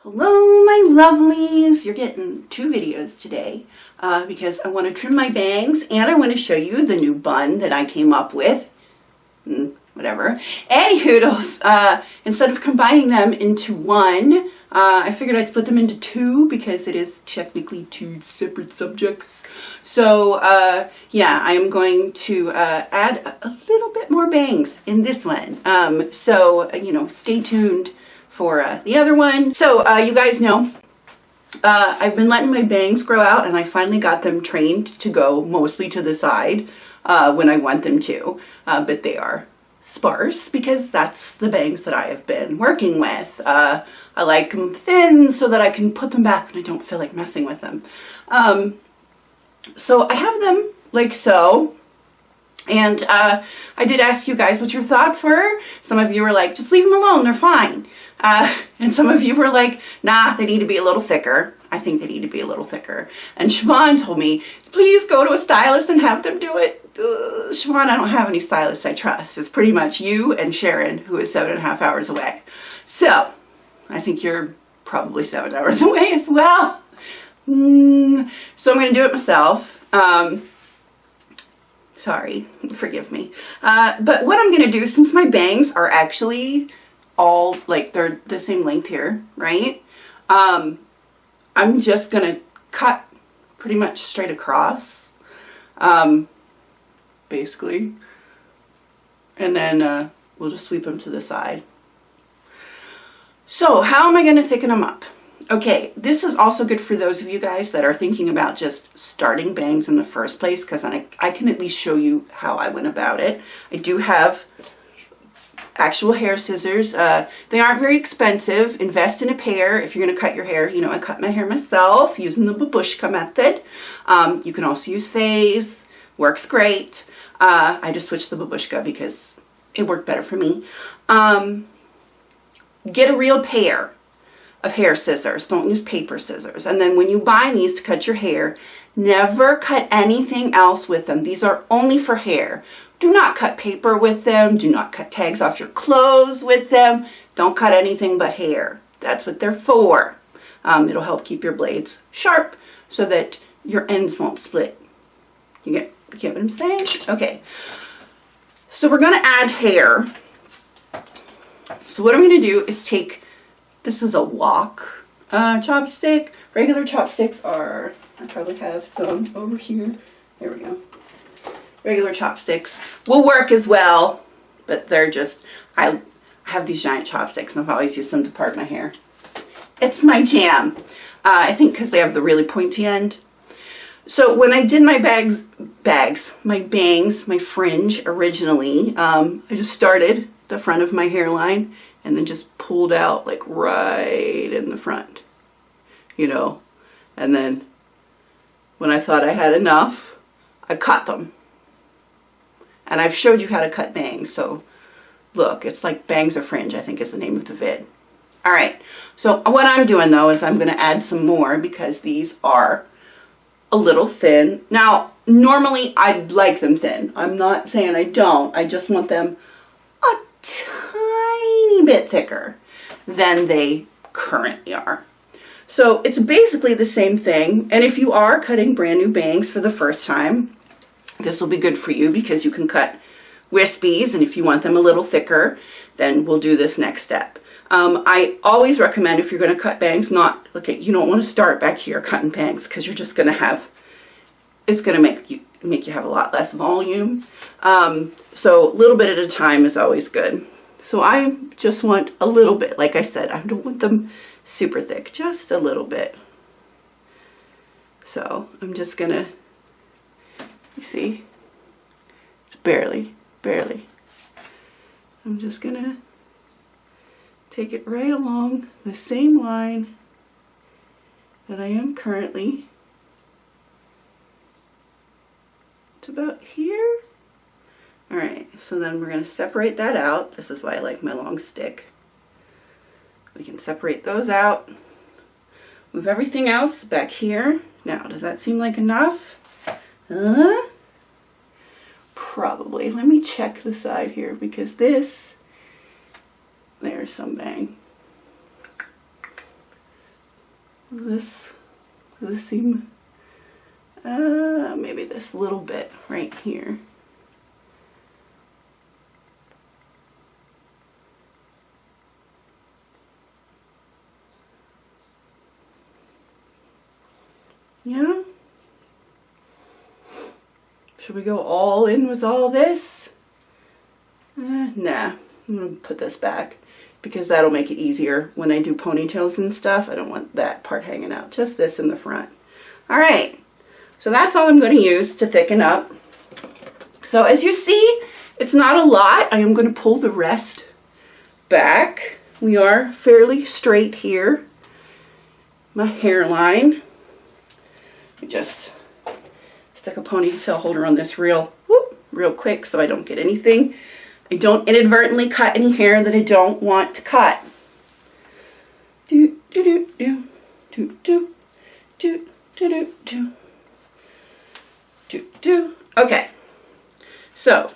Hello my lovelies! You're getting 2 videos today because I want to trim my bangs and I want to show you the new bun that I came up with. Whatever. Anywhoodles, instead of combining them into one, I figured I'd split them into 2 because it is technically 2 separate subjects. So yeah, I am going to add a little bit more bangs in this one. So you know, stay tuned for the other one. So you guys know I've been letting my bangs grow out and I finally got them trained to go mostly to the side when I want them to, but they are sparse because that's the bangs that I have been working with. I like them thin so that I can put them back when I don't feel like messing with them. So I have them like so. And I did ask you guys what your thoughts were. Some of you were like, just leave them alone, they're fine. And some of you were like, nah, they need to be a little thicker. I think they need to be a little thicker. And Siobhan told me, please go to a stylist and have them do it. Siobhan, I don't have any stylists I trust. It's pretty much you and Sharon, who is 7.5 hours away. So I think you're probably 7 hours away as well. So I'm going to do it myself. Sorry, forgive me. But what I'm going to do, since my bangs are actually all, like, they're the same length here, right? I'm just going to cut pretty much straight across, basically. And then we'll just sweep them to the side. So how am I going to thicken them up? Okay, this is also good for those of you guys that are thinking about just starting bangs in the first place, because I can at least show you how I went about it. I do have actual hair scissors. They aren't very expensive. Invest in a pair if you're going to cut your hair. You know, I cut my hair myself using the babushka method. You can also use phase. Works great. I just switched the babushka because it worked better for me. Get a real pair of hair scissors. Don't use paper scissors. And then when you buy these to cut your hair, never cut anything else with them. These are only for hair. Do not cut paper with them. Do not cut tags off your clothes with them. Don't cut anything but hair. That's what they're for. It'll help keep your blades sharp so that your ends won't split. You get what I'm saying? Okay. So we're going to add hair. So what I'm going to do is take, this is a wok chopstick. Regular chopsticks are, I probably have some over here. There we go. Regular chopsticks will work as well, but they're just, I have these giant chopsticks and I've always used them to part my hair. It's my jam. I think because they have the really pointy end. So when I did my my bangs, my fringe originally, I just started the front of my hairline and then just pulled out like right in the front, you know, and then when I thought I had enough, I cut them. And I've showed you how to cut bangs, so look, it's like Bangs or Fringe, I think is the name of the vid. All right, so what I'm doing though is I'm going to add some more because these are a little thin. Now, normally I'd like them thin. I'm not saying I don't. I just want them a tiny bit thicker than they currently are. So it's basically the same thing. And if you are cutting brand new bangs for the first time, this will be good for you because you can cut wispies, and if you want them a little thicker, then we'll do this next step. I always recommend, if you're going to cut bangs, you don't want to start back here cutting bangs because you're just going to have, it's going to make you have a lot less volume. So a little bit at a time is always good. So I just want a little bit, like I said, I don't want them super thick, just a little bit. So I'm just going to, you see, it's barely. I'm just going to take it right along the same line that I am currently to about here. All right, so then we're going to separate that out. This is why I like my long stick. We can separate those out. Move everything else back here. Now, does that seem like enough? Probably. Let me check the side here because there's some bang. Does this seem, maybe this little bit right here. Yeah. Should we go all in with all this? Nah, I'm gonna put this back because that'll make it easier when I do ponytails and stuff. I don't want that part hanging out, just this in the front. All right, so that's all I'm gonna use to thicken up. So as you see, it's not a lot. I am gonna pull the rest back. We are fairly straight here. My hairline. I just stick a ponytail holder on this real quick so I don't get anything. I don't inadvertently cut any hair that I don't want to cut. Do do do do do do do do do do do. Okay, so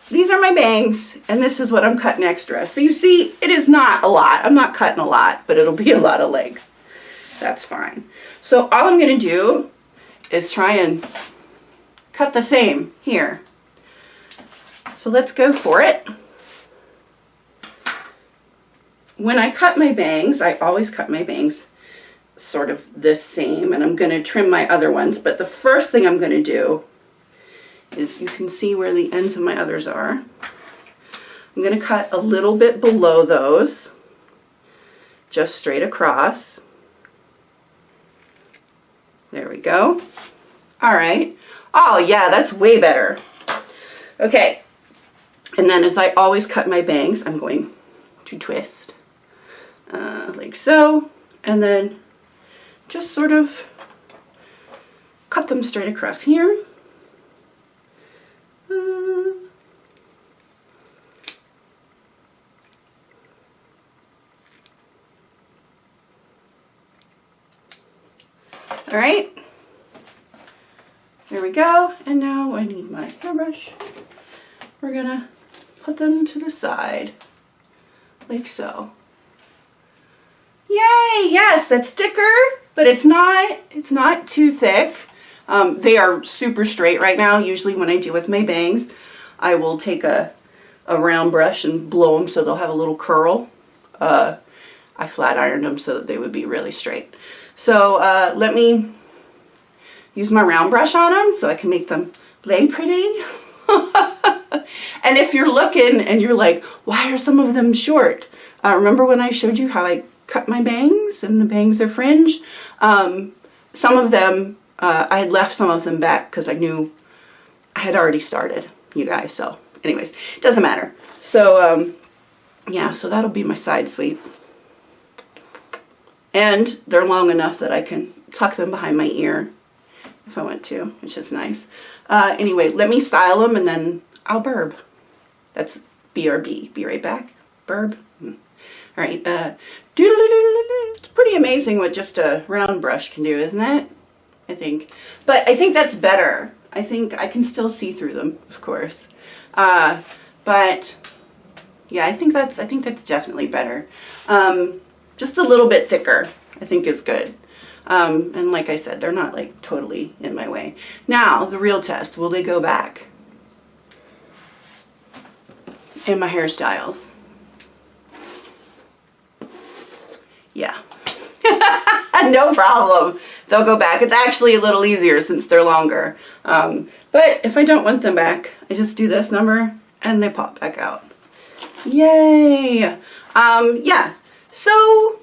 these are my bangs, and this is what I'm cutting extra. So you see, it is not a lot. I'm not cutting a lot, but it'll be a lot of length. That's fine. So all I'm going to do is try and cut the same here. So let's go for it. When I cut my bangs, I always cut my bangs sort of the same, and I'm going to trim my other ones, but the first thing I'm going to do is, you can see where the ends of my others are. I'm going to cut a little bit below those, just straight across. There we go. All right. Oh yeah, that's way better. Okay. And then as I always cut my bangs, I'm going to twist like so, and then just sort of cut them straight across here. All right, there we go. And now I need my hairbrush. We're gonna put them to the side, like so. Yay! Yes, that's thicker, but it's not too thick. They are super straight right now. Usually when I do with my bangs, I will take a round brush and blow them so they'll have a little curl. I flat ironed them so that they would be really straight. So let me use my round brush on them so I can make them lay pretty. And if you're looking and you're like, why are some of them short? Remember when I showed you how I cut my bangs and the bangs are fringe? Some of them, I had left some of them back because I knew I had already started, you guys. So anyways, it doesn't matter. So yeah, so that'll be my side sweep. And they're long enough that I can tuck them behind my ear if I want to, which is nice. Anyway, let me style them and then I'll burb. That's BRB. Be right back. Burb. All right. It's pretty amazing what just a round brush can do, isn't it? I think. But I think that's better. I think I can still see through them, of course. But yeah, I think that's definitely better. Just a little bit thicker, I think, is good. And like I said, they're not like totally in my way. Now, the real test, will they go back in my hairstyles? Yeah. No problem. They'll go back. It's actually a little easier since they're longer. But if I don't want them back, I just do this number and they pop back out. Yay! Yeah. So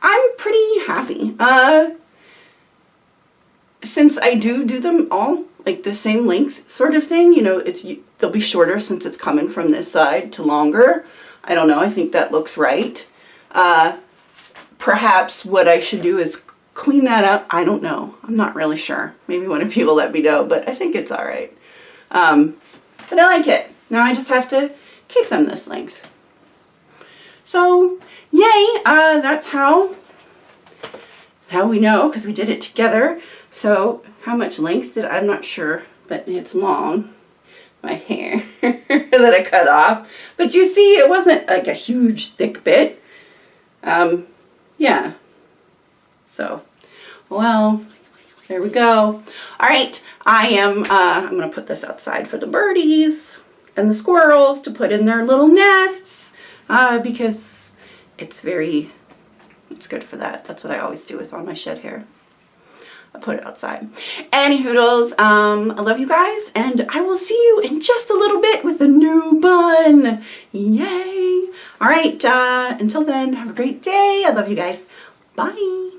I'm pretty happy. Since I do them all like the same length sort of thing, you know, they'll be shorter since it's coming from this side to longer. I don't know. I think that looks right. Perhaps what I should do is clean that up. I don't know. I'm not really sure. Maybe one of you will let me know, but I think it's all right. But I like it. Now I just have to keep them this length. So, yay, that's how we know, because we did it together. So, how much length I'm not sure, but it's long, my hair that I cut off. But you see, it wasn't like a huge, thick bit. Yeah. So, Well, there we go. All right, I'm gonna put this outside for the birdies and the squirrels to put in their little nests because it's good for that. That's what I always do with all my shed hair. I put it outside. Any hoodles, I love you guys, and I will see you in just a little bit with a new bun. Yay! All right, until then, have a great day. I love you guys. Bye.